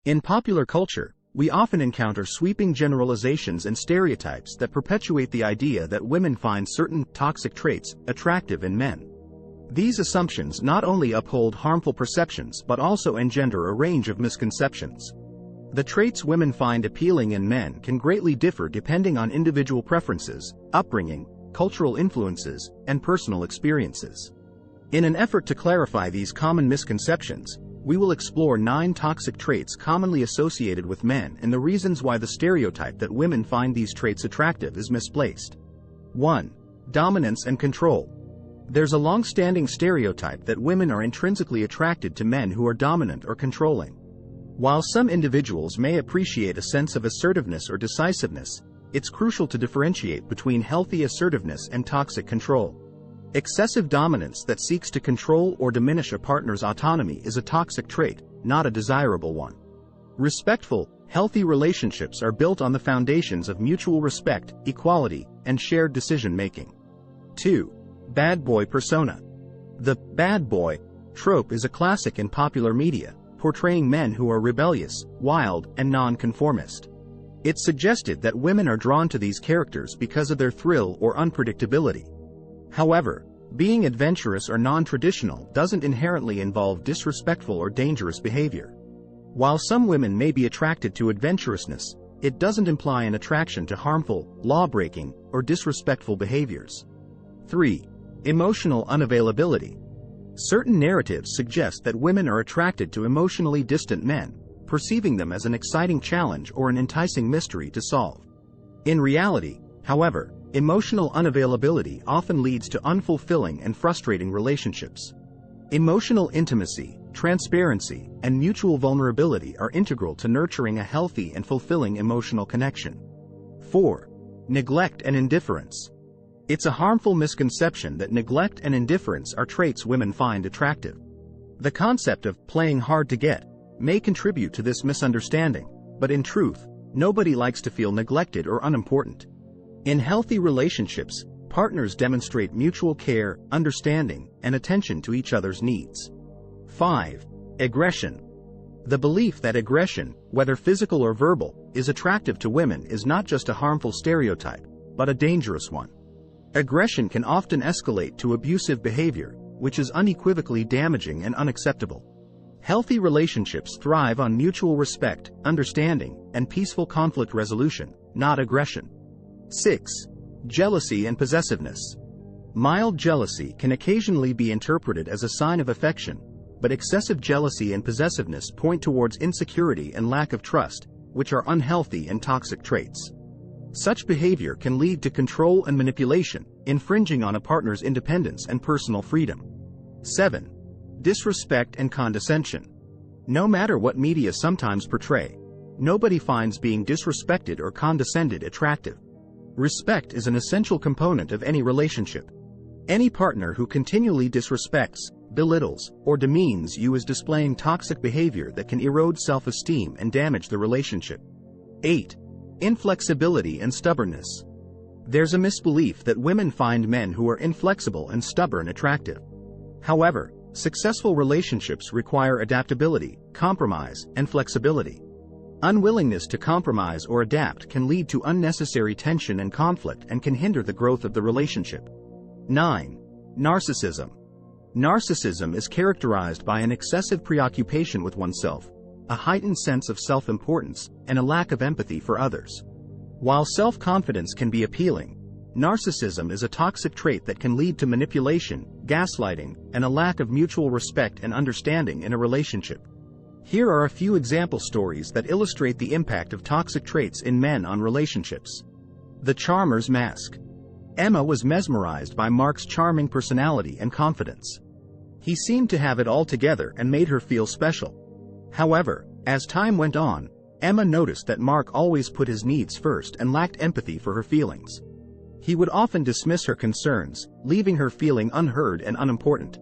In popular culture, we often encounter sweeping generalizations and stereotypes that perpetuate the idea that women find certain toxic traits attractive in men. These assumptions not only uphold harmful perceptions but also engender a range of misconceptions. The traits women find appealing in men can greatly differ depending on individual preferences, upbringing, cultural influences, and personal experiences. In an effort to clarify these common misconceptions, we will explore 9 toxic traits commonly associated with men and the reasons why the stereotype that women find these traits attractive is misplaced. 1. Dominance and control. There's a long-standing stereotype that women are intrinsically attracted to men who are dominant or controlling. While some individuals may appreciate a sense of assertiveness or decisiveness, it's crucial to differentiate between healthy assertiveness and toxic control. Excessive dominance that seeks to control or diminish a partner's autonomy is a toxic trait, not a desirable one. Respectful, healthy relationships are built on the foundations of mutual respect, equality, and shared decision-making. 2. Bad boy persona. The bad boy trope is a classic in popular media, portraying men who are rebellious, wild, and non-conformist. It's suggested that women are drawn to these characters because of their thrill or unpredictability. However, being adventurous or non-traditional doesn't inherently involve disrespectful or dangerous behavior. While some women may be attracted to adventurousness, it doesn't imply an attraction to harmful, law-breaking, or disrespectful behaviors. 3. Emotional unavailability. Certain narratives suggest that women are attracted to emotionally distant men, perceiving them as an exciting challenge or an enticing mystery to solve. In reality, however, emotional unavailability often leads to unfulfilling and frustrating relationships. Emotional intimacy, transparency, and mutual vulnerability are integral to nurturing a healthy and fulfilling emotional connection. 4. Neglect and indifference. It's a harmful misconception that neglect and indifference are traits women find attractive. The concept of playing hard to get may contribute to this misunderstanding, but in truth, nobody likes to feel neglected or unimportant. In healthy relationships, partners demonstrate mutual care, understanding, and attention to each other's needs. 5. Aggression. The belief that aggression, whether physical or verbal, is attractive to women is not just a harmful stereotype, but a dangerous one. Aggression can often escalate to abusive behavior, which is unequivocally damaging and unacceptable. Healthy relationships thrive on mutual respect, understanding, and peaceful conflict resolution, not aggression. 6. Jealousy and possessiveness. Mild jealousy can occasionally be interpreted as a sign of affection, but excessive jealousy and possessiveness point towards insecurity and lack of trust, which are unhealthy and toxic traits. Such behavior can lead to control and manipulation, infringing on a partner's independence and personal freedom. 7. Disrespect and condescension. No matter what media sometimes portray, nobody finds being disrespected or condescended attractive. Respect is an essential component of any relationship. Any partner who continually disrespects, belittles, or demeans you is displaying toxic behavior that can erode self-esteem and damage the relationship. 8. Inflexibility and stubbornness. There's a misbelief that women find men who are inflexible and stubborn attractive. However, successful relationships require adaptability, compromise, and flexibility. Unwillingness to compromise or adapt can lead to unnecessary tension and conflict and can hinder the growth of the relationship. 9. Narcissism. Narcissism is characterized by an excessive preoccupation with oneself, a heightened sense of self-importance, and a lack of empathy for others. While self-confidence can be appealing, narcissism is a toxic trait that can lead to manipulation, gaslighting, and a lack of mutual respect and understanding in a relationship. Here are a few example stories that illustrate the impact of toxic traits in men on relationships. The Charmer's Mask. Emma was mesmerized by Mark's charming personality and confidence. He seemed to have it all together and made her feel special. However, as time went on, Emma noticed that Mark always put his needs first and lacked empathy for her feelings. He would often dismiss her concerns, leaving her feeling unheard and unimportant.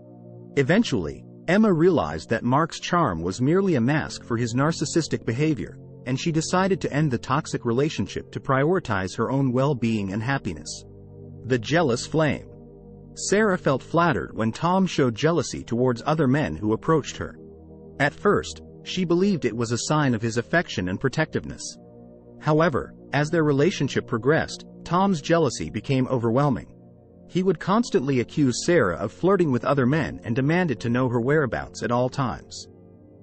Eventually, Emma realized that Mark's charm was merely a mask for his narcissistic behavior, and she decided to end the toxic relationship to prioritize her own well-being and happiness. The Jealous Flame. Sarah felt flattered when Tom showed jealousy towards other men who approached her. At first, She believed it was a sign of his affection and protectiveness. However, as their relationship progressed, Tom's jealousy became overwhelming. He would constantly accuse Sarah of flirting with other men and demanded to know her whereabouts at all times.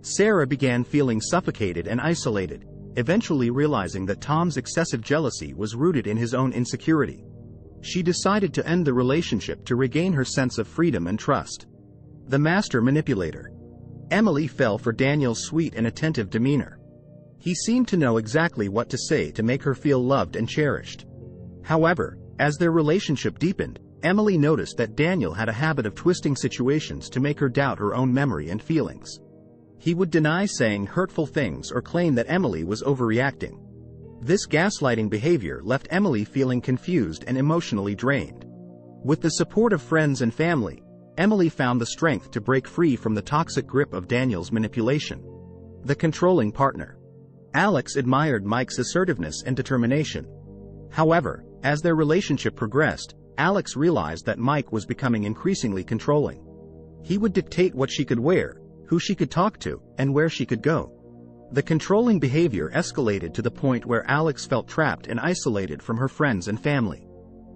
Sarah began feeling suffocated and isolated, eventually realizing that Tom's excessive jealousy was rooted in his own insecurity. She decided to end the relationship to regain her sense of freedom and trust. The master manipulator. Emily fell for Daniel's sweet and attentive demeanor. He seemed to know exactly what to say to make her feel loved and cherished. However, as their relationship deepened, Emily noticed that Daniel had a habit of twisting situations to make her doubt her own memory and feelings. He would deny saying hurtful things or claim that Emily was overreacting. This gaslighting behavior left Emily feeling confused and emotionally drained. With the support of friends and family, Emily found the strength to break free from the toxic grip of Daniel's manipulation. The controlling partner. Alex admired Mike's assertiveness and determination. However, as their relationship progressed, Alex realized that Mike was becoming increasingly controlling. He would dictate what she could wear, who she could talk to, and where she could go. The controlling behavior escalated to the point where Alex felt trapped and isolated from her friends and family.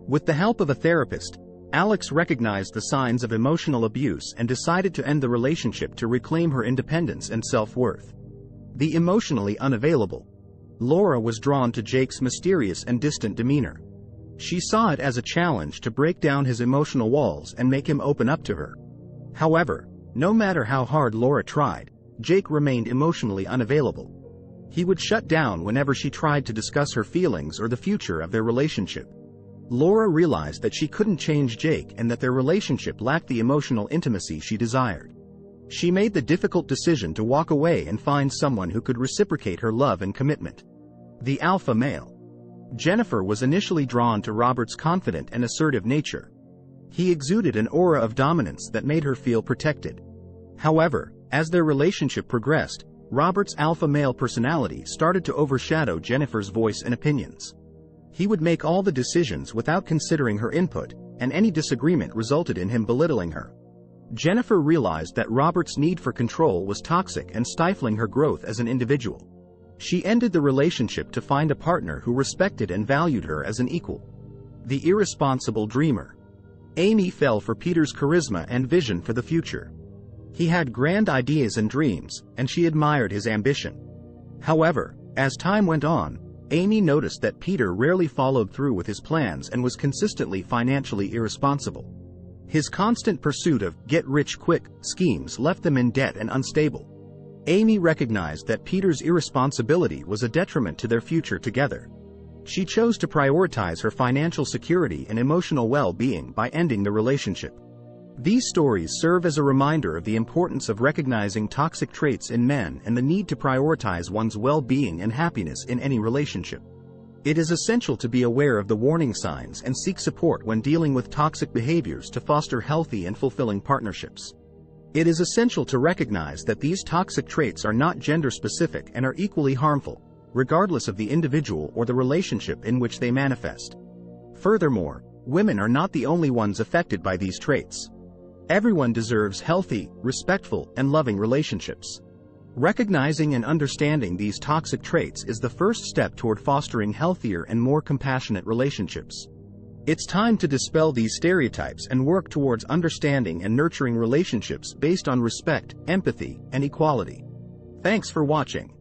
With the help of a therapist, Alex recognized the signs of emotional abuse and decided to end the relationship to reclaim her independence and self-worth. The emotionally unavailable. Laura was drawn to Jake's mysterious and distant demeanor. She saw it as a challenge to break down his emotional walls and make him open up to her. However, no matter how hard Laura tried, Jake remained emotionally unavailable. He would shut down whenever she tried to discuss her feelings or the future of their relationship. Laura realized that she couldn't change Jake and that their relationship lacked the emotional intimacy she desired. She made the difficult decision to walk away and find someone who could reciprocate her love and commitment. The alpha male. Jennifer was initially drawn to Robert's confident and assertive nature. He exuded an aura of dominance that made her feel protected. However, as their relationship progressed, Robert's alpha male personality started to overshadow Jennifer's voice and opinions. He would make all the decisions without considering her input, and any disagreement resulted in him belittling her. Jennifer realized that Robert's need for control was toxic and stifling her growth as an individual. She ended the relationship to find a partner who respected and valued her as an equal. The irresponsible dreamer. Amy fell for Peter's charisma and vision for the future. He had grand ideas and dreams, and she admired his ambition. However, as time went on, Amy noticed that Peter rarely followed through with his plans and was consistently financially irresponsible. His constant pursuit of get-rich-quick schemes left them in debt and unstable. Amy recognized that Peter's irresponsibility was a detriment to their future together. She chose to prioritize her financial security and emotional well-being by ending the relationship. These stories serve as a reminder of the importance of recognizing toxic traits in men and the need to prioritize one's well-being and happiness in any relationship. It is essential to be aware of the warning signs and seek support when dealing with toxic behaviors to foster healthy and fulfilling partnerships. It is essential to recognize that these toxic traits are not gender-specific and are equally harmful, regardless of the individual or the relationship in which they manifest. Furthermore, women are not the only ones affected by these traits. Everyone deserves healthy, respectful, and loving relationships. Recognizing and understanding these toxic traits is the first step toward fostering healthier and more compassionate relationships. It's time to dispel these stereotypes and work towards understanding and nurturing relationships based on respect, empathy, and equality. Thanks for watching.